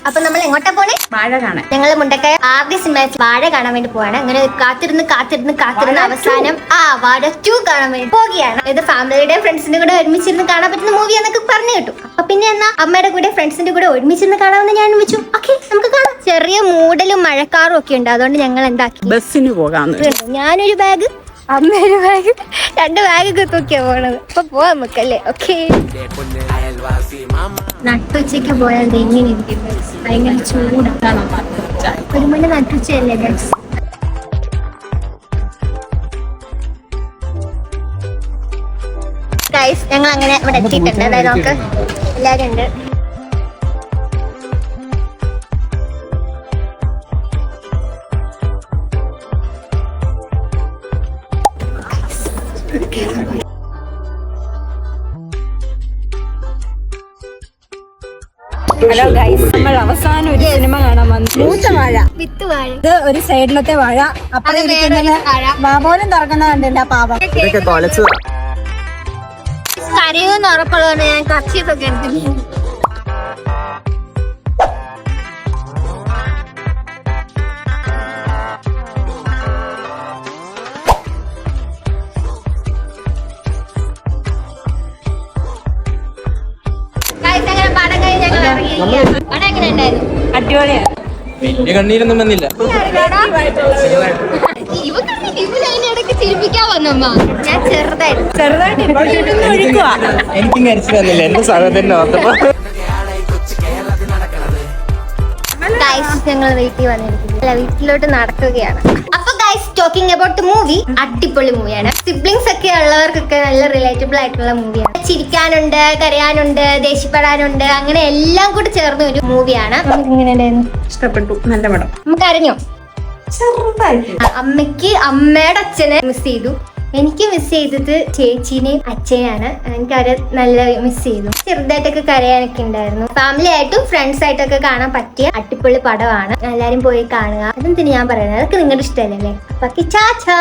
അപ്പൊ നമ്മൾ എങ്ങോട്ടാ പോണേ? വാഴ കാണാൻ. ഞങ്ങള് മുണ്ടക്കയ RD സിനിമാസ് വാഴ കാണാൻ വേണ്ടി പോവാണ്. അങ്ങനെ കാത്തിരുന്ന് അവസാനം വാഴ 2 കാണാൻ വേണ്ടി പോവുകയാണ്. ഇത് ഫാമിലിയുടെയും ഫ്രണ്ട്സിന്റെ കൂടെ ഒരുമിച്ചിരുന്ന് കാണാൻ പറ്റുന്ന മൂവി എന്നൊക്കെ പറഞ്ഞു കേട്ടു. അപ്പൊ പിന്നെ എന്നാ അമ്മയുടെ കൂടെ ഫ്രണ്ട്സിന്റെ കൂടെ ഒരുമിച്ചിരുന്ന് കാണാമെന്ന് ഞാൻ വെച്ചു. ഓക്കെ, നമുക്ക് കാണാം. ചെറിയ മൂടലും മഴക്കാറും ഒക്കെ ഉണ്ട്, അതുകൊണ്ട് ഞങ്ങൾ എന്താക്കി ബസ്സിന് പോകാന്ന്. ഞാനൊരു ബാഗ്, അമ്മയൊരു ബാഗ്, 2 ബാഗൊക്കെ തൂക്കിയാ പോണത്. അപ്പൊ പോവാം നമുക്കല്ലേ? ഓക്കെ. നട്ടുച്ചയ്ക്ക് പോയാൽ എങ്ങനെ ഇരിക്കുന്നത്? ഭയങ്കര ചൂടാണ്. 1 മണി നട്ടുച്ചയല്ലേ ഗൈസ്? ഗൈസ് ഞങ്ങൾ അങ്ങനെ ഇവിടെ എത്തിയിട്ടുണ്ട്. അതായത് നമുക്ക് എല്ലാവരും ഉണ്ട്. ഹലോ ഗൈസ്, നമ്മൾ അവസാനം ഒരു സിനിമ കാണാൻ വന്നു. മൂത്ത വാഴ, വിത്ത് വാഴ. ഇത് ഒരു സൈഡിലത്തെ വാഴ, അപ്പുറം വാപോലും തുറക്കുന്ന കണ്ടില്ല പാപം. കരയൂന്ന് ഉറപ്പുള്ളതുകൊണ്ട് ഞാൻ കർച്ചീഫൊക്കെ എടുത്തിട്ടുണ്ട്. അടിപൊളിയാണ്. വലിയ കണ്ണീരൊന്നും വന്നില്ല. ചിരിപ്പിക്കാൻ വന്നമ്മ. ഞാൻ ചെറുതായിട്ട് എനിക്കും കരച്ചിൽ വന്നില്ല. എന്റെ സഹോദരനെ ഓർത്തപ്പോ ഞങ്ങൾ വീട്ടിൽ വന്നിരിക്കുന്നു. വീട്ടിലോട്ട് നടക്കുകയാണ്. അപ്പൊ guys, talking about the movie, അടിപൊളി മൂവിയാണ്. സിബ്ലിങ്സ് ഒക്കെ ഉള്ളവർക്കൊക്കെ നല്ല റിലേറ്റബിൾ ആയിട്ടുള്ള മൂവിയാണ്. ചിരിക്കാനുണ്ട്, കരയാനുണ്ട്, ദേഷ്യപ്പെടാനുണ്ട്, അങ്ങനെ എല്ലാം കൂടി ചേർന്ന ഒരു മൂവിയാണ്. നമുക്ക് ഇങ്ങനെ ഉണ്ടായിരുന്നു. ഇഷ്ടപ്പെട്ടു. നല്ല പടം. നമുക്ക് അറിഞ്ഞോ? ചെറുതായിട്ട്. അമ്മയ്ക്ക് അമ്മയുടെ അച്ഛനെ മിസ് ചെയ്തു. എനിക്ക് മിസ് ചെയ്തത് ചേച്ചീനെയും അച്ഛനെയാണ്. എനിക്ക് അവരെ നല്ല മിസ് ചെയ്തു. ചെറുതായിട്ടൊക്കെ കരയാനൊക്കെ ഉണ്ടായിരുന്നു. ഫാമിലി ആയിട്ടും ഫ്രണ്ട്സ് ആയിട്ടൊക്കെ കാണാൻ പറ്റിയ അടിപൊളി പടമാണ്. എല്ലാരും പോയി കാണുക. അതെന്തിനു ഞാൻ പറയുന്നത്, അതൊക്കെ നിങ്ങളുടെ ഇഷ്ടമല്ലേ? അപ്പൊ ചാച്ചാ.